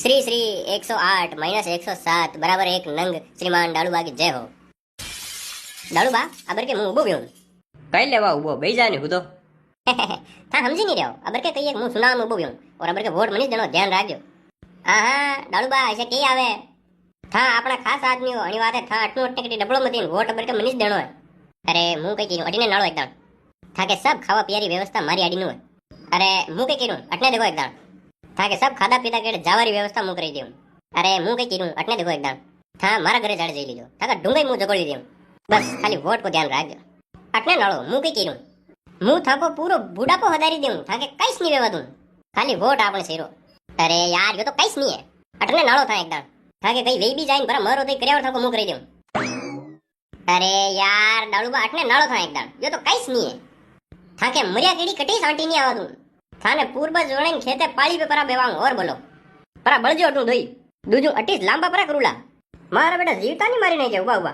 Shri Shri 108 minus 107 બરાબર 1 નંગ શ્રીમાન ડાળુબા की जय हो। ડાળુબા અબર કે હું ઊભો ગયો કઈ લેવા ઉભો બેઈ જા ને હું તો था समझी नहीं रहो अबर के कहिए હું સુનામ ઊભો ગયો और अबर के वोट मनीष देनो ध्यान રાખજો। હા હા ડાળુબા ऐसे कई आवे था अपना खास आदमी हो अणी वाते था अटनो अटने के डबलो मतीन वोट अबर के मनीष देनो है। अरे मुंह कई कीनो अडीने नाळो एकदम था के सब खावा पियारी व्यवस्था मारी आडीनो है। अरे मुंह कई कीनो अटने देखो एकदम था के सब खादा पीता के जावारी व्यवस्था मुंह करी देऊ। अरे मुंह कई कीनो अटने देखो एकदम था मारा घरे जाड़े जई लीजो था का ढूंगई मुंह जगोड़ी देऊ। बस खाली वोट को ध्यान રાખજો अटने नाळो मुंह कई कीनो मुंह था को पूरो बुढ़ापो हदारी देऊ था के काईस नहीं वेवा दूं खाली वोट आपने सेरो। अरे यार ये तो काईस नहीं है अटने नाळो था एकदम था के कई वेई भी जाइन बरा मरो तो कर्यावर था को मुंह करी देऊ। अरे यार डाळुबा अटने नाळो था एकदम ये तो काईस नहीं है था के मरिया केड़ी कटी सांटी नहीं आवा दूं था ने पूर्व जोड़े खेते पाली पे परा बेवांग और बोलो परा बळजो अटू दोई दूजू अटीस लांबा परा करूला मारा बेटा जीवता नहीं मारी नहीं के उबा उबा।